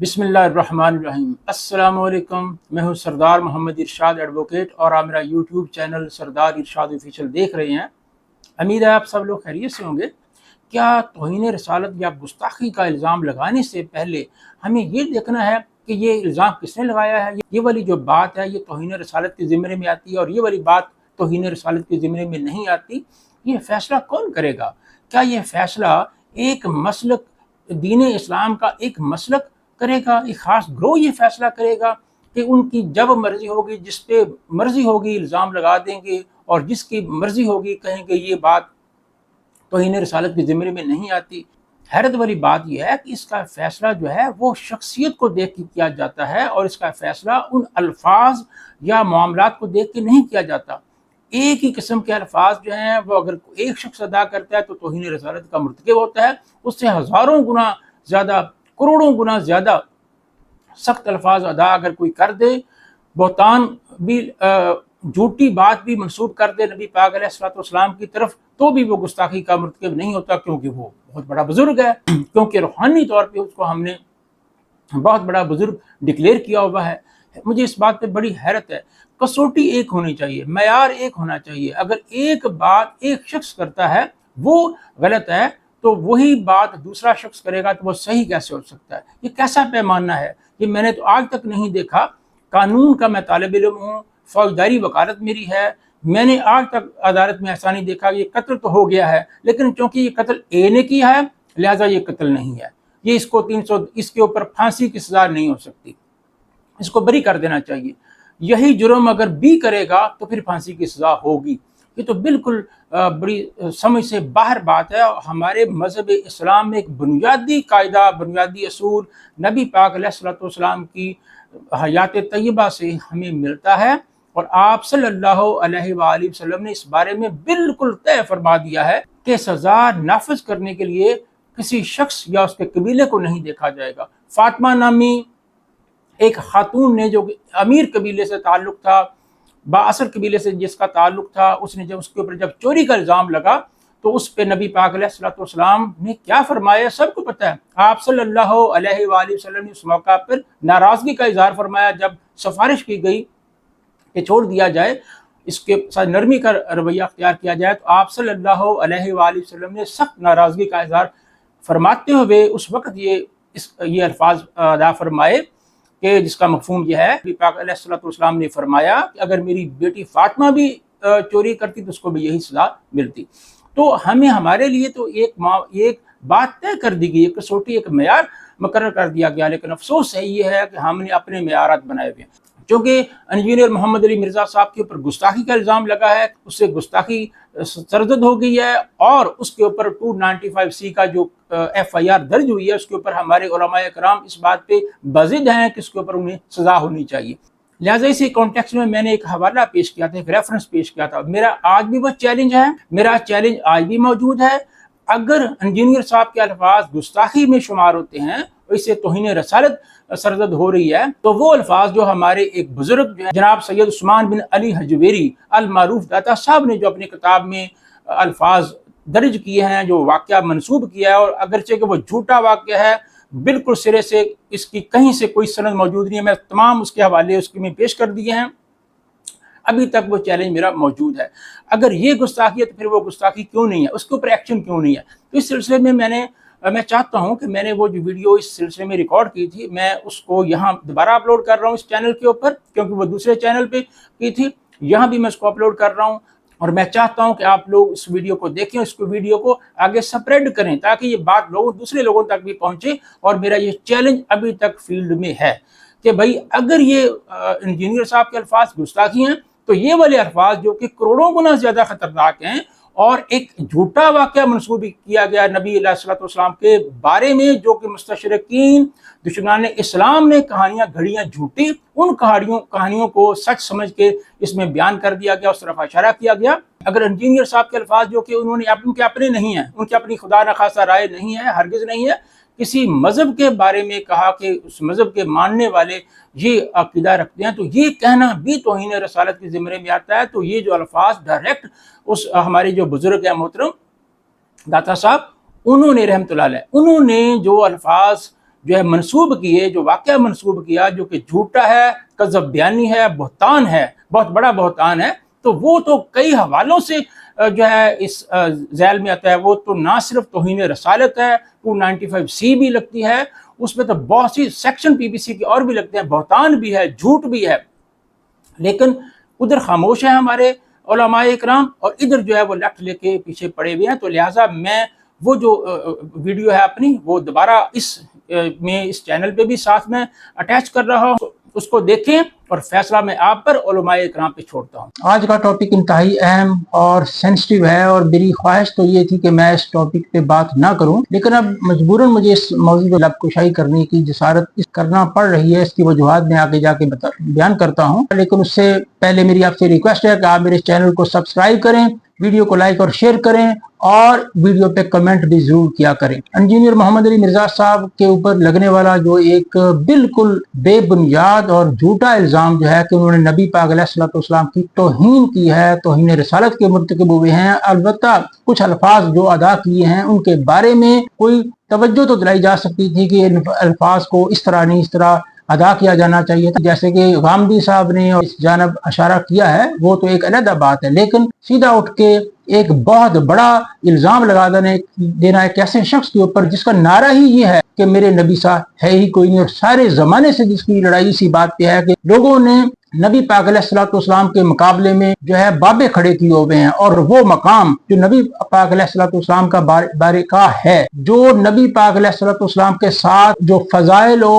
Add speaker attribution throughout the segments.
Speaker 1: بسم اللہ الرحمن الرحیم۔ السلام علیکم، میں ہوں سردار محمد ارشاد ایڈوکیٹ اور آپ میرا یوٹیوب چینل سردار ارشاد آفیشیل دیکھ رہے ہیں۔ امید ہے آپ سب لوگ خیریت سے ہوں گے۔ کیا توہین رسالت یا گستاخی کا الزام لگانے سے پہلے ہمیں یہ دیکھنا ہے کہ یہ الزام کس نے لگایا ہے؟ یہ والی جو بات ہے یہ توہین رسالت کے زمرے میں آتی ہے اور یہ والی بات توہین رسالت کے زمرے میں نہیں آتی۔ یہ فیصلہ کون کرے گا؟ کیا یہ فیصلہ ایک مسلک دین اسلام کا ایک مسلک کرے گا، ایک خاص گروہ یہ فیصلہ کرے گا کہ ان کی جب مرضی ہوگی جس پہ مرضی ہوگی الزام لگا دیں گے اور جس کی مرضی ہوگی کہیں گے یہ بات توہین رسالت کے زمرے میں نہیں آتی؟ حیرت والی بات یہ ہے کہ اس کا فیصلہ جو ہے وہ شخصیت کو دیکھ کے کیا جاتا ہے اور اس کا فیصلہ ان الفاظ یا معاملات کو دیکھ کے نہیں کیا جاتا۔ ایک ہی قسم کے الفاظ جو ہیں وہ اگر ایک شخص ادا کرتا ہے تو توہین رسالت کا مرتکب ہوتا ہے، اس سے ہزاروں گنا زیادہ، کروڑوں گنا زیادہ سخت الفاظ ادا اگر کوئی کر دے، بہتان بھی جھوٹی بات بھی منسوب کر دے نبی پاک علیہ الصلوۃ والسلام کی طرف، تو بھی وہ گستاخی کا مرتکب نہیں ہوتا، کیونکہ وہ بہت بڑا بزرگ ہے، کیونکہ روحانی طور پہ اس کو ہم نے بہت بڑا بزرگ ڈکلیئر کیا ہوا ہے۔ مجھے اس بات پہ بڑی حیرت ہے۔ کسوٹی ایک ہونی چاہیے، معیار ایک ہونا چاہیے۔ اگر ایک بات ایک شخص کرتا ہے وہ غلط ہے تو وہی بات دوسرا شخص کرے گا تو وہ صحیح کیسے ہو سکتا ہے؟ یہ کیسا پیمانہ ہے؟ یہ میں نے تو آج تک نہیں دیکھا۔ قانون کا میں طالب علم ہوں، فوجداری وکالت میری ہے، میں نے آج تک عدالت میں ایسا نہیں دیکھا کہ یہ قتل تو ہو گیا ہے لیکن چونکہ یہ قتل اے نے کیا ہے لہٰذا یہ قتل نہیں ہے، یہ اس کے اوپر پھانسی کی سزا نہیں ہو سکتی، اس کو بری کر دینا چاہیے۔ یہی جرم اگر بی کرے گا تو پھر پھانسی کی سزا ہوگی۔ یہ تو بالکل بڑی سمجھ سے باہر بات ہے۔ ہمارے مذہب اسلام میں ایک بنیادی قاعدہ، بنیادی اصول نبی پاک علیہ الصلوۃ والسلام کی حیات طیبہ سے ہمیں ملتا ہے، اور آپ صلی اللہ علیہ وآلہ وسلم نے اس بارے میں بالکل طے فرما دیا ہے کہ سزا نافذ کرنے کے لیے کسی شخص یا اس کے قبیلے کو نہیں دیکھا جائے گا۔ فاطمہ نامی ایک خاتون نے جو امیر قبیلے سے تعلق تھا، بااثر قبیلے سے جس کا تعلق تھا، اس نے جب اس کے اوپر جب چوری کا الزام لگا تو اس پہ نبی پاک علیہ الصلوۃ والسلام نے کیا فرمایا سب کو پتہ ہے۔ آپ صلی اللہ علیہ وآلہ وسلم نے اس موقع پر ناراضگی کا اظہار فرمایا جب سفارش کی گئی کہ چھوڑ دیا جائے، اس کے ساتھ نرمی کا رویہ اختیار کیا جائے، تو آپ صلی اللہ علیہ وآلہ وسلم نے سخت ناراضگی کا اظہار فرماتے ہوئے اس وقت یہ الفاظ ادا فرمائے کہ جس کا مفہوم یہ ہے، نبی پاک علیہ الصلوۃ والسلام نے فرمایا کہ اگر میری بیٹی فاطمہ بھی چوری کرتی تو اس کو بھی یہی سزا ملتی۔ تو ہمیں ہمارے لیے تو ایک بات طے کر دی گئی، ایک کسوٹی، ایک معیار مقرر کر دیا گیا، لیکن افسوس ہے یہ ہے کہ ہم نے اپنے معیارات بنائے ہوئے ہیں۔ چونکہ انجینئر محمد علی مرزا صاحب کے اوپر گستاخی کا الزام لگا ہے، اس سے گستاخی سرزد ہو گئی ہے اور اس کے اوپر 295C کا جو FIR درج ہوئی ہے اس کے اوپر ہمارے علماء کرام اس بات پہ بضد ہیں کہ اس کے اوپر انہیں سزا ہونی چاہیے۔ لہٰذا اسی کانٹیکسٹ میں میں نے ایک حوالہ پیش کیا تھا، ایک ریفرنس پیش کیا تھا۔ میرا آج بھی وہ چیلنج ہے، میرا چیلنج آج بھی موجود ہے۔ اگر انجینئر صاحب کے الفاظ گستاخی میں شمار ہوتے ہیں اور اس سے توہین رسالت سرزد ہو رہی ہے تو وہ الفاظ جو ہمارے ایک بزرگ جو ہے جناب سید عثمان بن علی حجویری المعروف داتا صاحب نے جو اپنی کتاب میں الفاظ درج کیے ہیں، جو واقعہ منسوب کیا ہے، اور اگرچہ کہ وہ جھوٹا واقعہ ہے، بالکل سرے سے اس کی کہیں سے کوئی سند موجود نہیں ہے، میں تمام اس کے حوالے اس کے میں پیش کر دیے ہیں، ابھی تک وہ چیلنج میرا موجود ہے۔ اگر یہ گستاخی ہے تو پھر وہ گستاخی کیوں نہیں ہے، اس کے اوپر ایکشن کیوں نہیں ہے؟ تو اس سلسلے میں میں چاہتا ہوں کہ میں نے وہ جو ویڈیو اس سلسلے میں ریکارڈ کی تھی میں اس کو یہاں دوبارہ اپلوڈ کر رہا ہوں اس چینل کے اوپر، کیونکہ وہ دوسرے چینل پہ کی تھی، یہاں بھی میں اس کو اپلوڈ کر رہا ہوں، اور میں چاہتا ہوں کہ آپ لوگ اس ویڈیو کو دیکھیں، اس کو ویڈیو کو آگے سپریڈ کریں تاکہ یہ بات دوسرے لوگوں تک بھی پہنچے۔ اور میرا یہ چیلنج ابھی تک فیلڈ میں ہے کہ بھائی اگر یہ انجینئر صاحب کے الفاظ گستاخی ہیں تو یہ والے الفاظ جو کہ کروڑوں گنا زیادہ خطرناک ہیں، اور ایک جھوٹا واقعہ منسوب کیا گیا نبی علیہ الصلوۃ والسلام کے بارے میں جو کہ مستشرقین دشمنان اسلام نے کہانیاں گھڑیاں جھوٹی، ان کہانیوں کو سچ سمجھ کے اس میں بیان کر دیا گیا، اس طرف اشارہ کیا گیا۔ اگر انجینئر صاحب کے الفاظ جو کہ ان کے اپنے نہیں ہیں، ان کی اپنی خدا نخواستہ رائے نہیں ہے، ہرگز نہیں ہے، کسی مذہب کے بارے میں کہا کہ اس مذہب کے ماننے والے یہ عقیدہ رکھتے ہیں تو یہ کہنا بھی توہین رسالت کے زمرے میں آتا ہے۔ تو یہ جو الفاظ ڈائریکٹ اس ہمارے جو بزرگ ہیں محترم داتا صاحب، انہوں نے رحمت اللہ علیہ، انہوں نے جو الفاظ جو ہے منسوب کیے, جو واقعہ منسوب کیا جو کہ جھوٹا ہے, کذب بیانی ہے, بہتان ہے, بہت بڑا بہتان ہے, تو وہ تو کئی حوالوں سے جو ہے اس ذیل میں آتا ہے. وہ تو نہ صرف توہین رسالت ہے, 295C بھی لگتی ہے, اس میں تو بہت سی سیکشن PPC کی اور بھی لگتے ہیں, بہتان بھی ہے, جھوٹ بھی ہے. لیکن ادھر خاموش ہیں ہمارے علماء اکرام, اور ادھر جو ہے وہ لفٹ لے کے پیچھے پڑے ہوئے ہیں. تو لہٰذا میں وہ جو ویڈیو ہے اپنی وہ دوبارہ اس چینل پہ بھی ساتھ میں اٹیچ کر رہا ہوں, اس کو دیکھیں اور فیصلہ میں آپ پر علماء اکرام پہ چھوڑتا ہوں.
Speaker 2: آج کا ٹاپک انتہائی اہم اور سینسٹیو ہے, اور میری خواہش تو یہ تھی کہ میں اس ٹاپک پہ بات نہ کروں, لیکن اب مجبوراً مجھے اس موضوع پہ لب کشائی کرنے کی جسارت کرنا پڑ رہی ہے. اس کی وجوہات میں آگے جا کے بیان کرتا ہوں, لیکن اس سے پہلے میری آپ سے ریکویسٹ ہے کہ آپ میرے چینل کو سبسکرائب کریں, ویڈیو کو لائک اور شیئر کریں, اور ویڈیو پہ کمنٹ بھی ضرور کیا کریں. انجینئر محمد علی مرزا صاحب کے اوپر لگنے والا جو ایک بالکل بے بنیاد اور جھوٹا الزام جو ہے کہ انہوں نے نبی پاک علیہ الصلوۃ والسلام کی توہین کی ہے, توہین رسالت کے مرتکب ہوئے ہیں. البتہ کچھ الفاظ جو ادا کیے ہیں ان کے بارے میں کوئی توجہ تو دلائی جا سکتی تھی کہ ان الفاظ کو اس طرح نہیں, اس طرح ادا کیا جانا چاہیے تھا, جیسے کہ غامدی صاحب نے اس جانب اشارہ کیا ہے, وہ تو ایک علیحدہ بات ہے. لیکن سیدھا اٹھ کے ایک بہت بڑا الزام لگا دینا ایک ایسے شخص کے اوپر جس کا نعرہ ہی یہ ہے کہ میرے نبی صاحب ہے ہی کوئی نہیں, اور سارے زمانے سے جس کی لڑائی اسی بات پہ ہے کہ لوگوں نے نبی پاک علیہ الصلوۃ والسلام کے مقابلے میں جو ہے بابے کھڑے کیے ہوئے ہیں, اور وہ مقام جو نبی پاک علیہ الصلوۃ والسلام کا بارکاہ ہے, جو نبی پاک علیہ الصلوۃ والسلام کے ساتھ جو فضائل و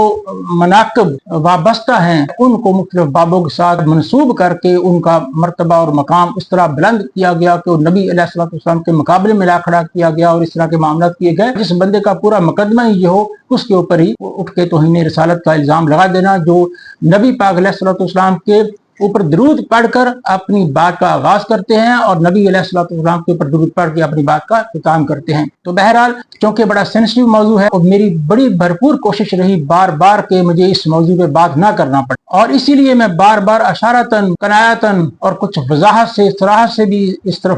Speaker 2: مناقب وابستہ ہیں, ان کو مختلف بابوں کے ساتھ منسوب کر کے ان کا مرتبہ اور مقام اس طرح بلند کیا گیا کہ وہ نبی علیہ الصلوۃ والسلام کے مقابلے میں لا کھڑا کیا گیا, اور اس طرح کے معاملات کیے گئے. جس بندے کا پورا مقدمہ ہی یہ ہو, اس کے اوپر ہی اٹھ کے توہین رسالت کا الزام لگا دینا, جو نبی پاک علیہ الصلوۃ والسلام کے اوپر درود پڑھ کر اپنی بات کا آغاز کرتے ہیں, اور نبی علیہ الصلوۃ والسلام کے اوپر درود پڑھ کے اپنی بات کا اختتام کرتے ہیں. تو بہرحال چونکہ بڑا سینسٹیو موضوع ہے, اور میری بڑی بھرپور کوشش رہی بار بار کہ مجھے اس موضوع پہ بات نہ کرنا پڑے, اور اسی لیے میں بار بار اشارتاً, کنایتاً اور کچھ وضاحت سے, صراحت سے بھی اس طرف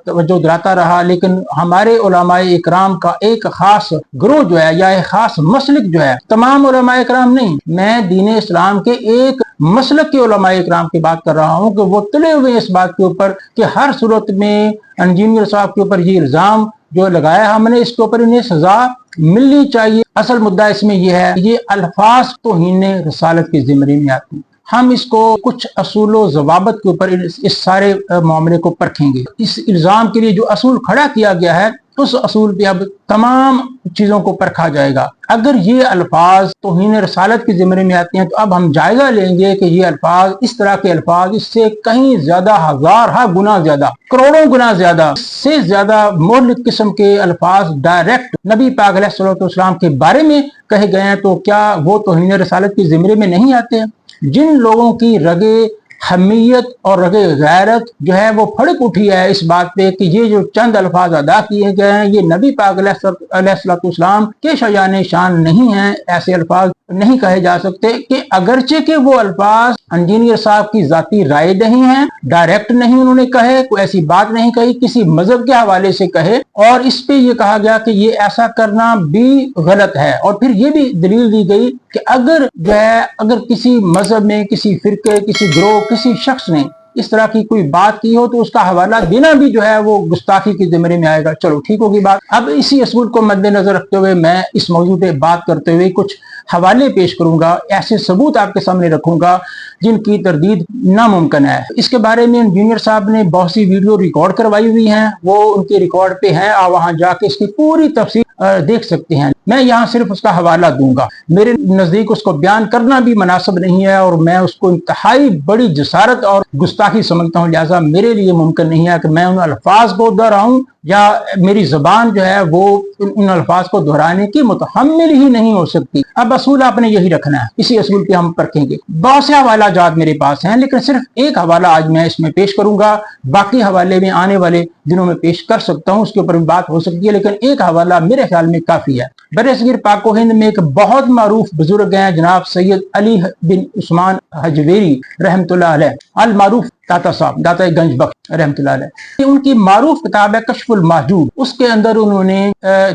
Speaker 2: توجہ دلاتا رہا. لیکن ہمارے علماء اکرام کا ایک خاص گروہ جو ہے, یا ایک خاص مسلک جو ہے, تمام علماء اکرام نہیں, میں دین اسلام کے ایک مسلک کے علماء اکرام کی بات کر رہا ہوں کہ وہ تلے ہوئے اس بات کے اوپر کہ ہر صورت میں انجینئر صاحب کے اوپر یہ الزام جو لگایا ہم نے, اس کے اوپر انہیں سزا ملنی چاہیے. اصل مدعا اس میں یہ ہے, یہ الفاظ توہین رسالت کے زمرے میں آتے ہیں. ہم اس کو کچھ اصول و ضوابط کے اوپر اس سارے معاملے کو پرکھیں گے. اس الزام کے لیے جو اصول کھڑا کیا گیا ہے, اس اصول پہ اب تمام چیزوں کو پرکھا جائے گا. اگر یہ الفاظ توہین رسالت کے زمرے میں آتے ہیں, تو اب ہم جائزہ لیں گے کہ یہ الفاظ, اس طرح کے الفاظ, اس سے کہیں زیادہ, ہزارہ گنا زیادہ, کروڑوں گنا زیادہ, اس سے زیادہ مہلک قسم کے الفاظ ڈائریکٹ نبی پاک علیہ الصلوۃ والسلام کے بارے میں کہے گئے ہیں, تو کیا وہ توہین رسالت کے زمرے میں نہیں آتے ہیں؟ جن لوگوں کی رگے حمیت اور رگے غیرت جو ہے وہ پھڑک اٹھی ہے اس بات پہ کہ یہ جو چند الفاظ ادا کیے گئے ہیں یہ نبی پاک علیہ الصلوۃ والسلام کے شایان شان نہیں ہیں, ایسے الفاظ نہیں کہے جا سکتے, کہ اگرچہ کہ وہ الفاظ انجینئر صاحب کی ذاتی رائے نہیں ہیں, ڈائریکٹ نہیں انہوں نے کہے, کوئی ایسی بات نہیں کہی, کسی مذہب کے حوالے سے کہے, اور اس پہ یہ کہا گیا کہ یہ ایسا کرنا بھی غلط ہے. اور پھر یہ بھی دلیل دی گئی کہ اگر کسی مذہب میں, کسی فرقے, کسی گروہ, کسی شخص نے اس طرح کی کوئی بات کی ہو تو اس کا حوالہ دینا بھی جو ہے وہ گستاخی کے زمرے میں آئے گا. چلو ٹھیک ہوگی بات. اب اسی اصول کو مد نظر رکھتے ہوئے میں اس موضوع پہ بات کرتے ہوئے کچھ حوالے پیش کروں گا, ایسے ثبوت آپ کے سامنے رکھوں گا جن کی تردید ناممکن ہے. اس کے بارے میں انجینئر صاحب نے بہت سی ویڈیو ریکارڈ کروائی ہوئی ہیں, وہ ان کے ریکارڈ پہ ہیں, آپ وہاں جا کے اس کی پوری تفصیل دیکھ سکتے ہیں. میں یہاں صرف اس کا حوالہ دوں گا. میرے نزدیک اس کو بیان کرنا بھی مناسب نہیں ہے, اور میں اس کو انتہائی بڑی جسارت اور گستاخی سمجھتا ہوں. لہٰذا میرے لیے ممکن نہیں ہے کہ میں ان الفاظ کو دہراؤں, یا میری زبان جو ہے وہ ان الفاظ کو دہرانے کی متحمل ہی نہیں ہو سکتی. اب اصول آپ نے یہی رکھنا ہے, اسی اصول پہ ہم پرکھیں گے. بہت سے حوالہ جات میرے پاس ہیں, لیکن صرف ایک حوالہ آج میں اس میں پیش کروں گا. باقی حوالے میں آنے والے دنوں میں پیش کر سکتا ہوں, اس کے اوپر بھی بات ہو سکتی ہے, لیکن ایک حوالہ میرے خیال میں کافی ہے. برصغیر پاک و ہند میں ایک بہت معروف بزرگ ہیں جناب سید علی بن عثمان حجویری رحمۃ اللہ علیہ, المعروف داتا صاحب, داتا گنج بخش رحمۃ اللہ علیہ. ان کی معروف کتاب ہے کشف المحجوب. اس کے اندر انہوں نے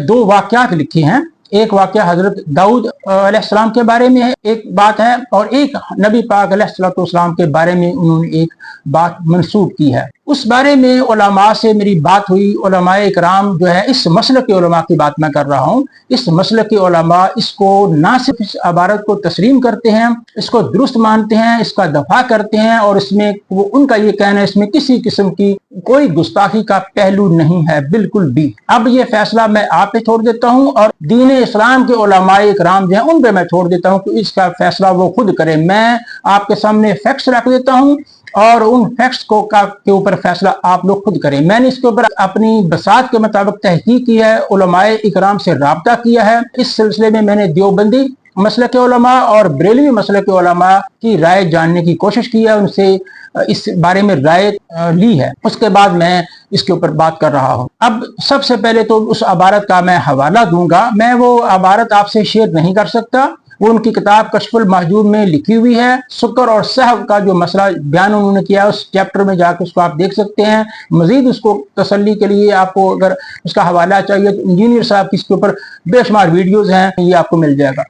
Speaker 2: دو واقعات لکھے ہیں. ایک वाक़या हजरत दाऊद अलैहिस्सलाम के बारे में है, एक बात है, और एक नबी पाक अलैहिस्सलाम के बारे में उन्होंने एक बात मंसूब की है। उस बारे में उलमा से मेरी बात हुई। उलमाए इकराम जो है, इस मसलक के उलमा की बात मैं कर रहा हूँ, इस मसलक के उलमा इसको ना सिर्फ इस इबारत को तस्लीम करते हैं, इसको दुरुस्त मानते हैं, इसका दफा करते हैं, और इसमें वो उनका ये कहना है इसमें किसी किस्म की कोई गुस्ताखी का पहलू नहीं है, बिल्कुल भी। अब ये फैसला मैं आप पे छोड़ देता हूँ, और दीन इस्लाम के उलमाए इकराम जो है उन पे मैं छोड़ देता हूँ कि इसका फैसला वो खुद करें। मैं आपके सामने फैक्ट्स रख देता हूँ, और उन फैक्ट्स को के ऊपर फैसला आप लोग खुद करें। मैंने इसके ऊपर अपनी बसात के मुताबिक तहकीक की है, उलमाए इकराम से राब्ता किया है। इस सिलसिले में मैंने देवबंदी मसलक के उलमा और बरेलवी मसलक के उलमा की राय जानने की कोशिश की है, उनसे इस बारे में राय ली है। उसके बाद मैं इसके ऊपर बात कर रहा हूँ। अब सबसे पहले तो उस इबारत का मैं हवाला दूंगा। मैं वो इबारत आपसे शेयर नहीं कर सकता, वो उनकी किताब कश्फुल महजूब में लिखी हुई है। शुक्र और सहव का जो मसला बयान उन्होंने किया उस चैप्टर में जाकर उसको आप देख सकते हैं। मजीद उसको तसल्ली के लिए आपको अगर उसका हवाला चाहिए तो इंजीनियर साहब की इसके ऊपर बेशुमार वीडियोस हैं, ये आपको मिल जाएगा।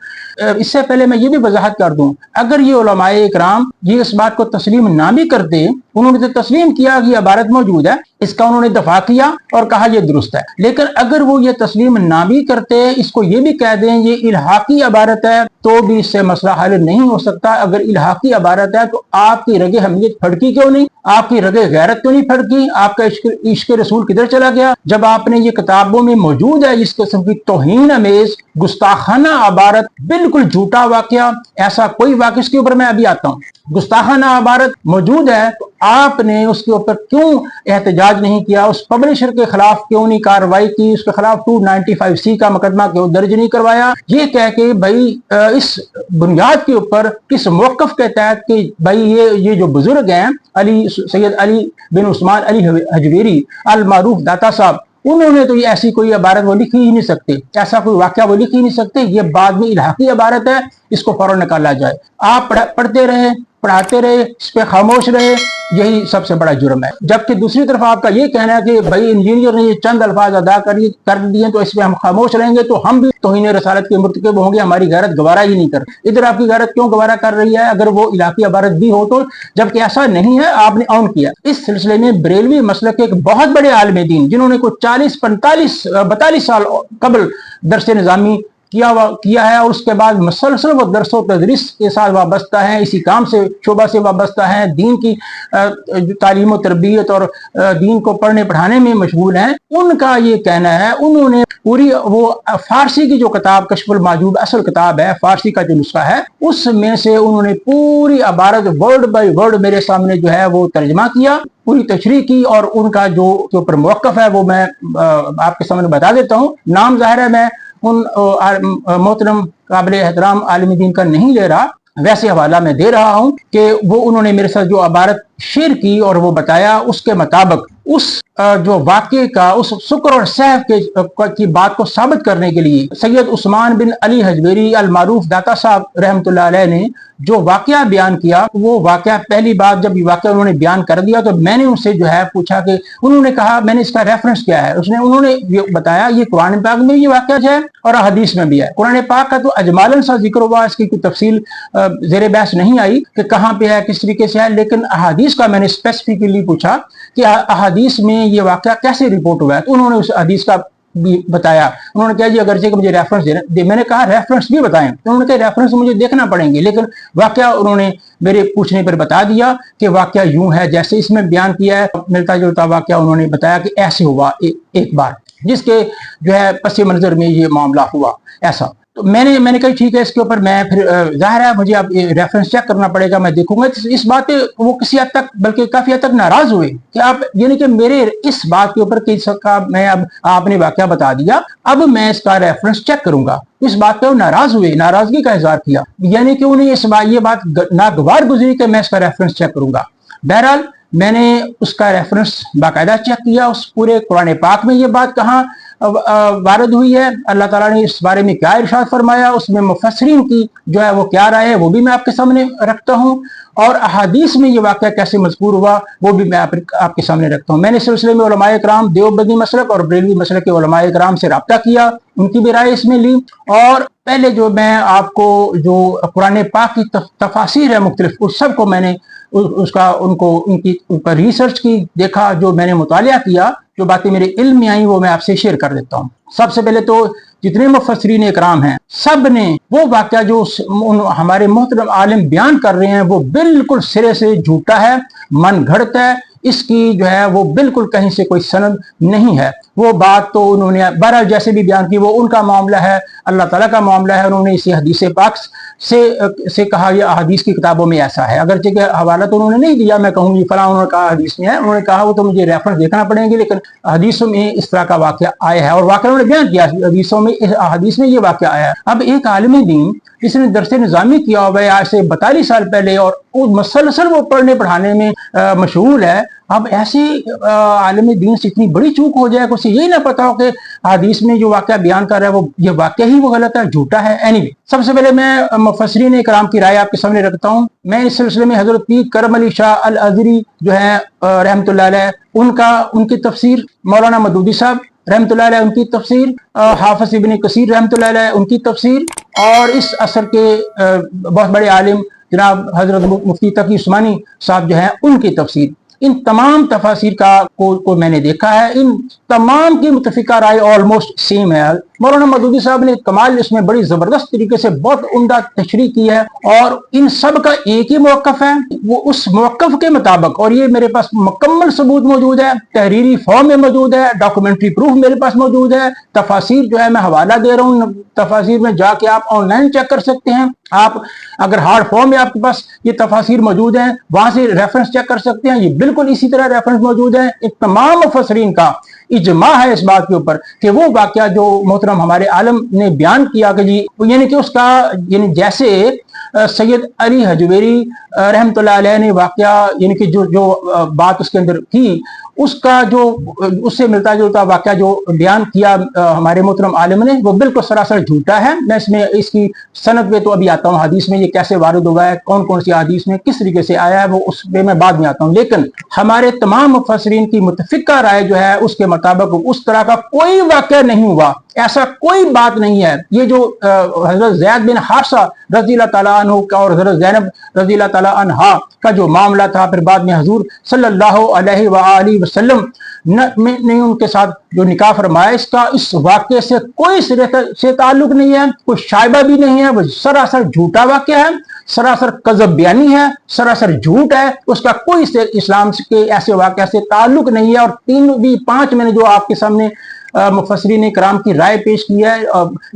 Speaker 2: इससे पहले मैं ये भी वजाहत कर दूं, अगर ये उलमाए इकराम ये इस बात को तस्लीम ना भी करते, उन्होंने तो तस्लीम किया कि इबारत मौजूद है, इसका उन्होंने दफा किया और कहा यह दुरुस्त है, लेकिन अगर वो ये तस्लीम ना भी करते, इसको ये भी कह दें ये इल्हाकी इबारत है, तो भी इससे मसला हल नहीं हो सकता। अगर इल्हाकी इबारत है तो आपकी रगे हमीयत फड़की क्यों नहीं, आपकी रगे गैरत क्यों नहीं फड़की, आपका इश्क रसूल किधर चला गया जब आपने ये किताबों में मौजूद है इस किस्म की तौहीन अमेज गुस्ताखाना इबारत, बिल्कुल झूठा वाकया, ऐसा कोई वाकया। इसके ऊपर मैं अभी आता हूँ। गुस्ताखाना इबारत मौजूद है तो आपने उसके ऊपर क्यों एहतजाज नहीं किया, उस पब्लिशर के खिलाफ क्यों नहीं कार्रवाई की, उसके खिलाफ 295C का मुकदमा क्यों दर्ज नहीं करवाया, ये कह के भाई इस बुनियाद के ऊपर किस मौकफ के तहत कि भाई ये जो बुजुर्ग हैं अली सैयद अली बिन उस्मान अली हजवेरी अल मारूफ दाता साहब, उन्होंने तो ये ऐसी कोई इबारत वो लिख ही नहीं सकते, ऐसा कोई वाकया वो लिख ही नहीं सकते। ये बाद में इल्हाकी इबारत है, इसको फौरन निकाला जाए। आप पढ़ते रहे, पढ़ाते रहे, इस पे खामोश रहे, यही सबसे बड़ा जुर्म है। जबकि दूसरी तरफ आपका ये कहना है कि भाई इंजीनियर ने ये चंद अल्फाज अदा कर दिए तो इस पे हम खामोश रहेंगे तो हम भी तौहीन रसालत के मुर्तकिब होंगे, हमारी गैरत गवारा ही नहीं कर। इधर आपकी गैरत क्यों गवारा कर रही है अगर वो इलाकी इबारत भी हो तो, जबकि ऐसा नहीं है, आपने ऑन किया। इस सिलसिले में बरेलवी मसलक के एक बहुत बड़े आलिम दीन जिन्होंने को 40-45-42 साल कबल दरसे निजामी किया है और उसके बाद मसलसल वो दरसो तदरीस के साथ वाबस्ता है, इसी काम से शोबा से वाबस्ता है, दीन की तालीम और तरबियत और दीन को पढ़ने पढ़ाने में मशगूल हैं, उनका ये कहना है, उन्होंने पूरी वो फारसी की जो किताब कश्फुल महजूब असल किताब है, फारसी का जो नुस्खा है, उसमें से उन्होंने पूरी इबारत वर्ड बाय वर्ड मेरे सामने जो है वो तर्जमा किया, पूरी तशरीह की, और उनका जो ऊपर मौक़िफ़ है वो मैं आपके सामने बता देता हूँ। नाम ज़ाहिर है मैं उन मोहतरम काबिल एहतराम आलिम दीन का नहीं ले रहा, वैसे हवाला मैं दे रहा हूं कि वो उन्होंने मेरे साथ जो इबारत शेयर की और वो बताया उसके मुताबिक उस जो वाक़े का उस शुक्र और सहफ की बात को साबित करने के लिए सैयद उस्मान बिन अली हजवेरी अल मारूफ दाता साहब रहमतुल्लाह अलैह ने जो वाक़या बयान किया, वो वाक़या पहली बात जब ये वाक़या उन्होंने बयान कर दिया तो मैंने उनसे जो है पूछा कि उन्होंने कहा मैंने इसका रेफरेंस क्या है, उन्होंने बताया ये कुरान पाक में ये वाक़या है और हदीस में भी है। कुरान पाक का तो अजमालन सा जिक्र हुआ, इसकी कोई तफसील ज़ेर बहस नहीं आई कि कहाँ पे है, किस तरीके से है, लेकिन अहादीस का मैंने स्पेसिफिकली पूछा कि अहादीस में ये वाक़या कैसे रिपोर्ट हुआ है, तो उन्होंने उस हदीस का भी बताया। उन्होंने कहा जी अगरचे कि मुझे रेफरेंस देना, मैंने कहा रेफरेंस भी बताएं, तो उन्होंने कहा रेफरेंस मुझे देखना पड़ेंगे, लेकिन वाक़या उन्होंने मेरे पूछने पर बता दिया कि वाक़या यूं है जैसे इसमें बयान किया है, मिलता जुलता वाक़या उन्होंने बताया कि ऐसे हुआ एक बार, जिसके जो है पस मंजर में ये मामला हुआ ऐसा। तो मैंने कहा ठीक है, इसके ऊपर मैं फिर जाहिर है मुझे अब रेफरेंस चेक करना पड़ेगा, मैं देखूंगा। इस बात पे वो किसी हद तक बल्कि काफी हद तक नाराज हुए कि आप यानी कि मेरे इस बात के ऊपर किसका मैं अब आपने वाकया बता दिया, अब मैं इसका रेफरेंस चेक करूंगा। इस बात पे वो नाराज हुए, नाराजगी का इजहार किया, यानी कि उन्हें ये बात नागवार गुजरी कि मैं इसका रेफरेंस चेक करूंगा। बहरहाल मैंने उसका रेफरेंस बाकायदा चेक किया, उस पूरे कुरान पाक में ये बात कहाँ वारद हुई है, अल्लाह ताला ने इस बारे में क्या इरशाद फरमाया, उसमें मुफस्सिरीन की जो है वो क्या राय है वो भी मैं आपके सामने रखता हूँ, और अहादीस में ये वाक़या कैसे मज़कूर हुआ वो भी मैं आपके सामने रखता हूँ। मैंने इस सिलसिले में उलमाए किराम देवबंदी मसलक और बरेलवी मसलक के उलमाए किराम से रब्ता किया, उनकी भी राय इसमें ली। और पहले जो मैं आपको जो कुरान पाक की तफासीर है मुख्तलिफ, उस सब को मैंने उनकी ऊपर रिसर्च की, देखा, जो मैंने मुतालिया किया, जो बातें मेरे इल्म में आई वो मैं आपसे शेयर कर देता हूँ। सबसे पहले तो जितने मुफस्सिरीन इकराम हैं सब ने वो वाक़या जो हमारे मोहतरम आलिम बयान कर रहे हैं वो बिल्कुल सिरे से झूठा है, मन घड़त है, इसकी जो है वो बिल्कुल कहीं से कोई सनद नहीं है। वो बात तो उन्होंने बहरहाल जैसे भी बयान की वो उनका मामला है, अल्लाह ताला का मामला है। उन्होंने इसी हदीस पाक से कहा, यह हदीस की किताबों में ऐसा है, अगरचे के हवाला तो उन्होंने नहीं दिया, मैं कहूँगी फला उन्होंने कहा हदीस में है, उन्होंने कहा वो तो मुझे रेफरेंस देखना पड़ेंगे, लेकिन हदीसों में इस तरह का वाक़या आया है और वाक़या उन्होंने बयान किया हदीसों में, इस हदीस में ये वाक़या आया है। अब एक आलिम दीन जिसने दरसे निज़ामी किया हुआ है आज से 42 साल पहले और मसलसल वो पढ़ने पढ़ाने में मशगूल है, अब ऐसे आलिम दीन से इतनी बड़ी चूक हो जाए, उसे यही ना पता हो कि हदीस में जो वाक़या बयान कर रहा है वो ये वाक़या ही वो गलत है, झूठा है। एनीवे, सबसे पहले मैं मुफस्सिरीन इकराम की राय आपके सामने रखता हूँ। मैं इस सिलसिले में हजरत पीर करम अली शाह अल अज़हरी जो है रहमतुल्लाह अलैह, उनकी तफसीर, मौलाना मदूदी साहब रहमतुल्लाह अलैह उनकी तफसीर, हाफिज इब्न कसीर रहमतुल्लाह अलैह उनकी तफसीर, और इस असर के बहुत बड़े आलिम जनाब हजरत मुफ्ती तकी उस्मानी साहब जो है उनकी तफसीर, इन तमाम तफासिर को मैंने देखा है। इन तमाम की मुतफिका राय ऑलमोस्ट सेम है। मौलाना मदूदी साहब ने कमाल इसमें बड़ी जबरदस्त तरीके से बहुत उम्दा तशरीह की है, और इन सब का एक ही मौक़िफ़ है, वो उस मौक़िफ़ के मुताबिक, और ये मेरे पास मुकम्मल सबूत मौजूद है, तहरीरी फॉर्म में मौजूद है, डॉक्यूमेंट्री प्रूफ मेरे पास मौजूद है, तफासिर जो है मैं हवाला दे रहा हूँ, तफासिर में जाके आप ऑनलाइन चेक कर सकते हैं। आप अगर हार्ड फॉर्म में आपके पास ये तफासिर मौजूद है, वहां से रेफरेंस चेक कर सकते हैं, ये बिल्कुल इसी तरह रेफरेंस मौजूद है। इन तमाम मुफस्सिरीन का इजमा है इस बात के ऊपर कि वो वाक़या जो मोहतरम हमारे आलम ने बयान किया कि जी, यानी कि उसका, यानी जैसे सैयद अली हजवेरी रहमतुल्लाह अलैह ने वाक़या, यानी कि जो बात उसके अंदर थी, उसका जो उससे मिलता जुलता वाक़या जो बयान किया हमारे मोहतरम आलिम ने, वो बिल्कुल सरासर झूठा है। मैं इसमें इसकी सनद पे तो अभी आता हूँ, हदीस में ये कैसे वारिद हुआ है, कौन कौन सी हदीस में किस तरीके से आया है, वो उस पे मैं बाद में आता हूँ। लेकिन हमारे तमाम मुफस्सिरीन की मुतफिका राय जो है उसके मुताबिक उस तरह का कोई वाक़या नहीं हुआ, ऐसा कोई बात नहीं है। ये जो हज़रत ज़ैद बिन हारिसा रज़ियल्लाहु ताला अन्हु का और हज़रत ज़ैनब रज़ियल्लाहु ताला अन्हा का जो मामला था, फिर बाद में हुज़ूर सल्लल्लाहु अलैहि वसल्लम ने उनके साथ जो निकाह फरमाया, इसका इस वाक़े से कोई सिरे से ताल्लुक नहीं है, कोई शायबा भी नहीं है, वो सरासर झूठा वाक़या है, सरासर कज़ब बयानी है, सरासर झूठ है, उसका कोई इस्लाम के ऐसे वाक़या से ताल्लुक नहीं है। और 5 मैंने जो आपके सामने मुफस्सिरीन इकराम की राय पेश की है,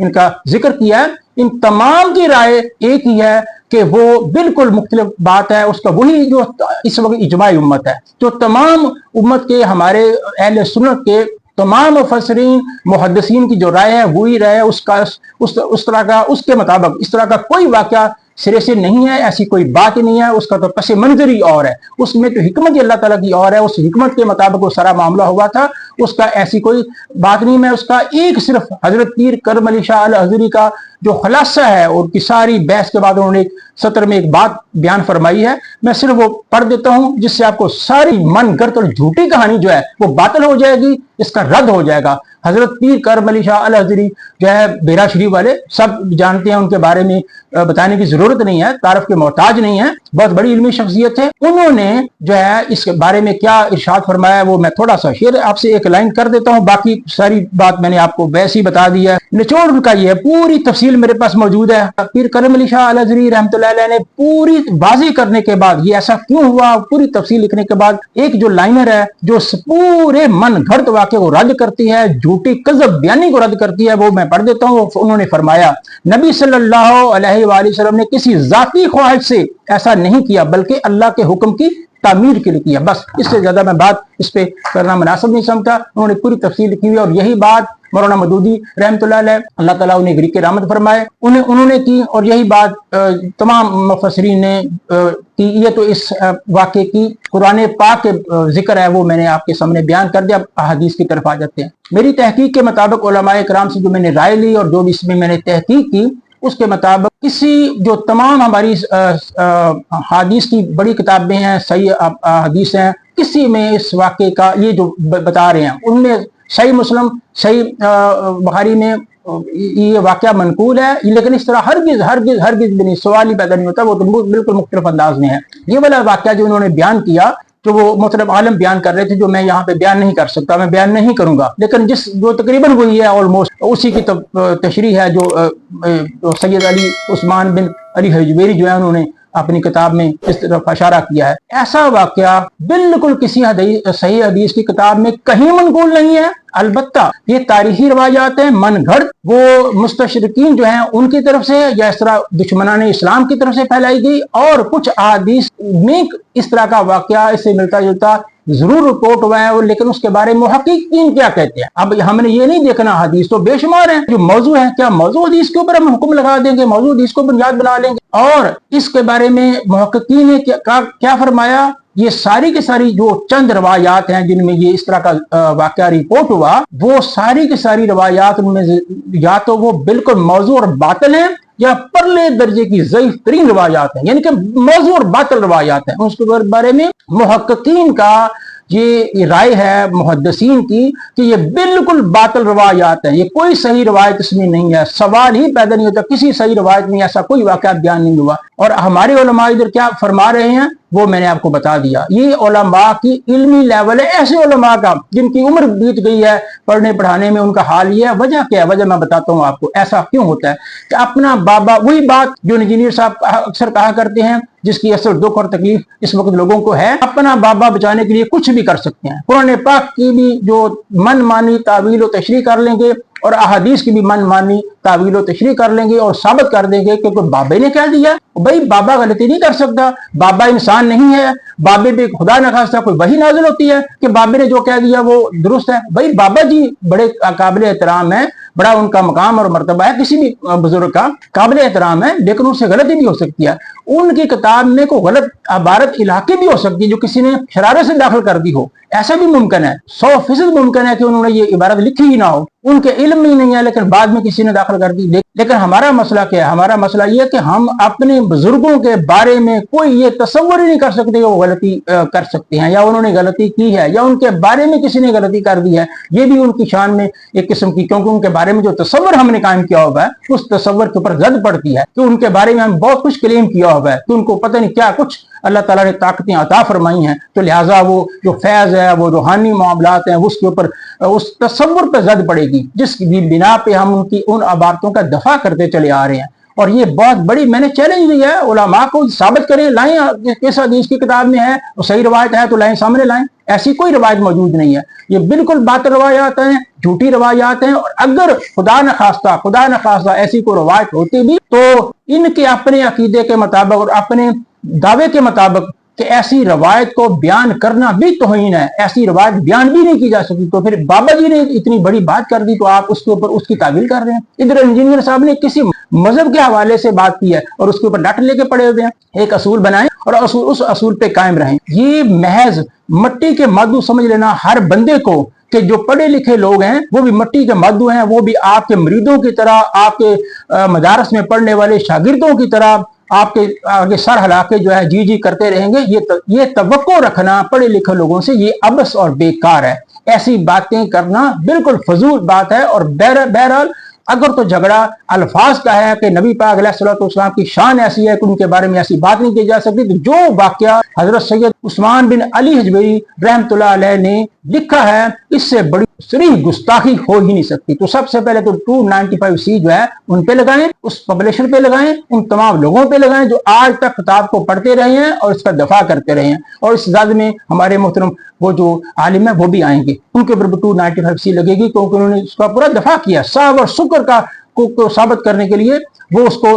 Speaker 2: इनका जिक्र किया है, इन तमाम की राय एक ही है कि वो बिल्कुल मुख्तलिफ बात है। उसका वही जो इस वक्त इजमाई उम्मत है, जो तमाम उम्मत के हमारे अहले सुन्नत के तमाम मुफस्सिरीन मुहद्दिसीन की जो राय है वही राय है, उसका उस तरह का, उसके मुताबिक इस तरह का कोई वाक़या सिरे से नहीं है, ऐसी कोई बात ही नहीं है। उसका तो पस मंजर ही और है, उसमें तो हिकमत ही अल्लाह ताला की और है, उस हिकमत के मुताबिक वो सारा मामला हुआ था, उसका ऐसी कोई बात नहीं। मैं उसका एक सिर्फ हजरत पीर करम अली शाह अल अज़हरी का जो खुलासा है, और की सारी बहस के बाद उन्होंने एक सत्र में एक बात बयान फरमाई है, मैं सिर्फ वो पढ़ देता हूँ, जिससे आपको सारी मन गर्द और झूठी कहानी जो है वो बातिल हो जाएगी, इसका रद्द हो जाएगा। हजरत पीर करम अली शाह अल अज़हरी जो है बेरा शरीफ वाले सब जानते हैं, उनके बारे में बताने की जरूरत नहीं है, तारफ के मोहताज नहीं है, बहुत बड़ी इल्मी शख्सियत है। उन्होंने जो है इसके बारे में क्या इरशाद फरमाया वो मैं थोड़ा सा शेर आपसे एक लाइन कर देता हूँ, बाकी सारी बात मैंने आपको वैसे ही बता दी है। निचोड़ उनका ये है, पूरी तफसील मेरे पास मौजूद है। पीर करम अली शाह अल अज़हरी रहमतुल्लाह अलैह ने पूरी वाज़ेह करने के बाद, ये ऐसा क्यों हुआ, पूरी तफसील लिखने के बाद एक जो लाइनर है जो पूरे मन घड़त वाक़े को रद्द करती है, झूठी कज़ब बयानी को रद्द करती है, वो मैं पढ़ देता हूँ। उन्होंने फरमाया, नबी सल्लल्लाहु अलैहि वसल्लम ने किसी जाती ख्वाहिश से ऐसा नहीं किया, बल्कि अल्लाह के हुक्म की तामीर के लिए किया। बस इससे ज्यादा मैं बात इस पे करना मुनासिब नहीं समझता। उन्होंने पूरी तफसील लिखी हुई, और यही बात मौलाना मदूदी रहमतुल्लाह अलैह, अल्लाह ताला उन्हें गरीक रहमत फरमाए, उन्होंने की। और यही बात तमाम मुफस्सिरीन ने कि ये तो इस वाक़े की कुरान पाक के जिक्र है, वो मैंने आपके सामने बयान कर दिया। हदीस की तरफ आ जाते हैं। मेरी तहकीक के मुताबिक उलमाए किराम से जो मैंने राय ली और जो भी इसमें मैंने तहकीक की, उसके मुताबिक किसी जो तमाम हमारी हदीस की बड़ी किताबें हैं, सही हदीस हैं, किसी में इस वाक़े का ये जो बता रहे हैं उनमें सही मुस्लिम, सही बुखारी में ये वाक़या मनकूल है, लेकिन इस तरह हरगिज़ भी नहीं, सवाल ही पैदा नहीं होता। वो तो बिल्कुल मुख्तलिफ अंदाज में है। ये वाला वाक़या जो उन्होंने बयान किया, जो वो मोहतरम आलम बयान कर रहे थे, जो मैं यहाँ पे बयान नहीं कर सकता, मैं बयान नहीं करूंगा, लेकिन जो तकरीबन वही है ऑलमोस्ट उसी की तशरीह है जो सैयद अली उस्मान बिन अली हजवेरी जो है उन्होंने अपनी किताब में इस तरफ इशारा किया है। ऐसा वाक़या बिल्कुल किसी सही हदीस की किताब में कहीं मनकूल नहीं है। अलबत्ता ये तारीखी रवायात है, मन घड़त, वो मुस्तशरिकीन जो हैं उनकी तरफ से या इस तरह दुश्मनान इस्लाम की तरफ से फैलाई गई, और कुछ अहादीस में इस तरह का वाक़या इससे मिलता जुलता जरूर रिपोर्ट हुआ है, लेकिन उसके बारे में मुहक्किकीन क्या कहते हैं। अब हमने ये नहीं देखना, हदीस तो बेशुमार है जो मौजू है, क्या मौजू हदीस के ऊपर हम हुक्म लगा देंगे, मौजू हदीस को बुनियाद बना लेंगे। और इसके बारे में मुहक्किकीन ने क्या फरमाया, ये सारी की सारी जो चंद रवायात हैं जिनमें ये इस तरह का वाक़या रिपोर्ट हुआ, वो सारी की सारी रवायात उनमें या तो वो बिल्कुल मौजू और बातिल हैं या परले दर्जे की ज़ईफ़ तरीन रवायात हैं, यानी कि मौजू और बातिल रवायात हैं। उसके बारे में मुहक्किकीन का ये राय है मुहद्दिसीन की कि ये बिल्कुल बातिल रवायात है, ये कोई सही रवायत इसमें नहीं है। सवाल ही पैदा नहीं होता, किसी सही रवायत में ऐसा कोई वाक़या बयान नहीं हुआ। और हमारे उलमा इधर क्या फरमा रहे हैं वो मैंने आपको बता दिया। ये उलमा की इल्मी लेवल है, ऐसे उलमा का जिनकी उम्र बीत गई है पढ़ने पढ़ाने में, उनका हाल ये है। वजह क्या है? वजह मैं बताता हूँ आपको। ऐसा क्यों होता है कि अपना बाबा, वही बात जो इंजीनियर साहब अक्सर कहा करते हैं, जिसकी असल दुख और तकलीफ इस वक्त लोगों को है, अपना बाबा बचाने के लिए कुछ भी कर सकते हैं। कुरान पाक की भी जो मन मानी तावील और तशरीह कर लेंगे और अहादीस की भी मन मानी तावील और तशरीह कर लेंगे और साबित कर देंगे कि कोई बाबे ने कह दिया। भाई बाबा गलती नहीं कर सकता, बाबा इंसान नहीं है, बाबे पे खुदा न खास्ता कोई वही नाजिल होती है कि बाबे ने जो कह दिया वो दुरुस्त है। भाई बाबा जी बड़े काबिल एहतराम है, बड़ा उनका मकाम और मर्तबा है, किसी भी बुजुर्ग का काबिल एहतराम है, लेकिन उससे गलती भी हो सकती है। उनकी किताब में कोई गलत इबारत इलाके भी हो सकती है जो किसी ने शरारत से दाखिल कर दी हो, ऐसा भी मुमकिन है। 100% मुमकिन है कि उन्होंने ये इबारत लिखी ही ना हो, उनके इल्म में ही नहीं है, लेकिन बाद में किसी ने दाखिल कर दी। लेकिन हमारा मसला क्या है? हमारा मसला ये है कि हम अपने बुजुर्गों के बारे में कोई ये तस्वर ही नहीं कर सकते कि वो गलती कर सकते हैं या उन्होंने गलती की है या उनके बारे में किसी ने गलती कर दी है। ये भी उनकी शान में एक किस्म की, क्योंकि उनके बारे में जो तस्वर हमने कायम किया हुआ है उस तस्वर के ऊपर जद पड़ती है कि उनके बारे में हम बहुत कुछ क्लेम किया हुआ है कि उनको पता नहीं क्या कुछ अल्लाह ताला ने ताकतें अता फरमाई हैं, तो लिहाजा वो जो फैज है, वो रूहानी मामलात हैं, उसके ऊपर उस तस्वुर पे जद पड़ेगी, जिसकी बिना पे हम उनकी उन इबारतों का दफा करते चले आ रहे हैं। और ये बहुत बड़ी मैंने चैलेंज दिया है उलमा को, साबित करें, लाएं किस हदीस की किताब में है और सही रवायत है तो लाएं, सामने लाएं। ऐसी कोई रवायत मौजूद नहीं है, ये बिल्कुल बातिल रवायात हैं, झूठी रवायात हैं। और अगर खुदा न खास्ता ऐसी कोई रवायत होती भी तो इनके अपने अकीदे के मुताबिक और अपने दावे के मुताबिक कि ऐसी रवायत को बयान करना भी तौहीन है, ऐसी रवायत बयान भी नहीं की जा सकती। तो फिर बाबा जी ने इतनी बड़ी बात कर दी तो आप उसके ऊपर उसकी तावील कर रहे हैं। इधर इंजीनियर साहब ने किसी मजहब के हवाले से बात की है और उसके ऊपर डट लेके पड़े हुए हैं। एक असूल बनाएं और उस असूल पे कायम रहें। ये महज मट्टी के मादू समझ लेना हर बंदे को कि जो पढ़े लिखे लोग हैं वो भी मट्टी के मादू हैं, वो भी आपके मरीदों की तरह, आपके मदारस में पढ़ने वाले शागिर्दों की तरह आपके आगे सर हिला के जो है जी जी करते रहेंगे। ये तवक्को रखना पढ़े लिखे लोगों से ये अबस और बेकार है। ऐसी बातें करना बिल्कुल फजूल बात है। और बहरहाल अगर तो झगड़ा अल्फाज का है कि नबी पाक अलैहिस्सलाम की शान ऐसी है कि उनके बारे में ऐसी बात नहीं की जा सकती, तो जो वाकया हजरत सैयद उस्मान बिन अली हजवेरी रहमतुल्लाह अलैह ने लिखा है, इससे बड़ी सरीह गुस्ताखी हो ही नहीं सकती। तो सबसे पहले तो 295C जो है उन पे लगाएं, उस पब्लिशर पे लगाएं, उन तमाम लोगों पे लगाएं जो आज तक किताब को पढ़ते रहे हैं और इसका दफा करते रहे हैं। और इस जद में हमारे मोहतरम वो जो आलिम है वो भी आएंगे, उनके ऊपर 295C लगेगी, क्योंकि उन्होंने उसका पूरा दफा किया। साहब और शुक्र का को साबित करने के लिए वो उसको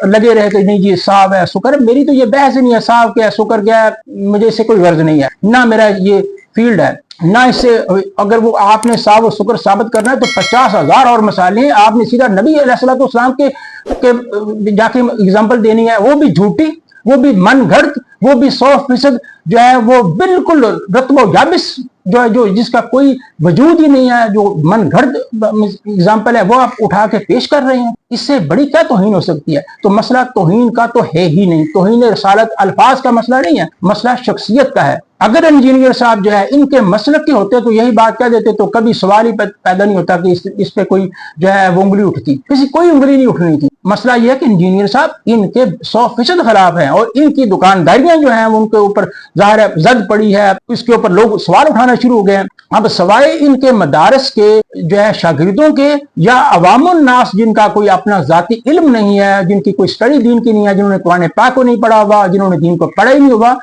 Speaker 2: लगे रहे कि नहीं जी साहब है शुक्र है। मेरी तो ये बहस नहीं है, साहब क्या है शुक्र क्या है, मुझे इससे कोई गर्ज नहीं है, ना मेरा ये फील्ड है। نہ اسے اگر وہ آپ نے صاحب و شکر ثابت کرنا ہے تو 50,000 اور مسائل ہیں. آپ نے سیدھا نبی علیہ الصلوۃ والسلام کے جا کے اگزامپل دینی ہے، وہ بھی جھوٹی، وہ بھی من گھڑت، وہ بھی 100% جو ہے وہ بالکل رتب و یابس جو ہے، جو جس کا کوئی وجود ہی نہیں ہے، جو من گھڑت اگزامپل ہے، وہ آپ اٹھا کے پیش کر رہے ہیں. اس سے بڑی کیا توہین ہو سکتی ہے؟ تو مسئلہ توہین کا تو ہے ہی نہیں. توہین رسالت الفاظ کا مسئلہ نہیں ہے، مسئلہ شخصیت کا ہے. اگر انجینئر صاحب جو ہے ان کے مسلک کے ہوتے تو یہی بات کہہ دیتے تو کبھی سوال ہی پیدا نہیں ہوتا کہ اس پہ کوئی جو ہے وہ انگلی اٹھتی. کوئی انگلی نہیں اٹھنی تھی. مسئلہ یہ ہے کہ انجینئر صاحب ان کے 100% خلاف ہیں، اور ان کی دکانداریاں جو ہیں ان کے اوپر ظاہر ہے زد پڑی ہے، اس کے اوپر لوگ سوال اٹھانا شروع ہو گئے ہیں. اب سوائے ان کے مدارس کے جو ہے شاگردوں کے، یا عوام الناس جن کا کوئی اپنا ذاتی علم نہیں ہے، جن کی کوئی اسٹڈی دین کی نہیں ہے، جنہوں نے قرآن پاک کو نہیں پڑھا ہوا، جنہوں نے دین کو پڑھا ہی نہیں ہوا،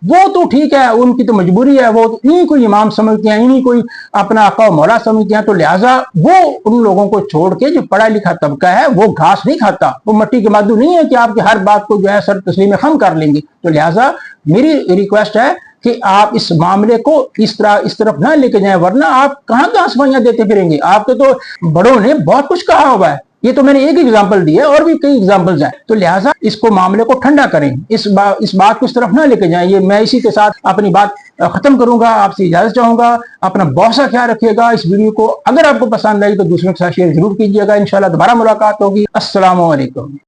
Speaker 2: وہ تو ٹھیک ہے، ان کی تو مجبوری ہے، وہ انہیں کوئی امام سمجھتے ہیں، انہیں کوئی اپنا آقا و مولا سمجھتے ہیں. تو لہٰذا وہ ان لوگوں کو چھوڑ کے جو پڑھا لکھا طبقہ ہے وہ گھاس نہیں کھاتا، وہ مٹی کے مادو نہیں ہے کہ آپ کی ہر بات کو جو ہے سر تسلیم خم کر لیں گے. تو لہٰذا میری ریکویسٹ ہے کہ آپ اس معاملے کو اس طرف نہ لے کے جائیں، ورنہ آپ کہاں کہاں صفائیاں دیتے پھریں گے. آپ کے تو بڑوں نے بہت کچھ کہا ہوا ہے. یہ تو میں نے ایک اگزامپل دی ہے، اور بھی کئی اگزامپلز ہیں. تو لہٰذا اس کو معاملے کو ٹھنڈا کریں، اس بات کو اس طرف نہ لے کے جائیں. یہ میں اسی کے ساتھ اپنی بات ختم کروں گا. آپ سے اجازت چاہوں گا. اپنا بہت سا خیال رکھیے گا. اس ویڈیو کو اگر آپ کو پسند آئی تو دوسروں کے ساتھ شیئر ضرور کیجیے گا. انشاءاللہ دوبارہ ملاقات ہوگی. السلام علیکم.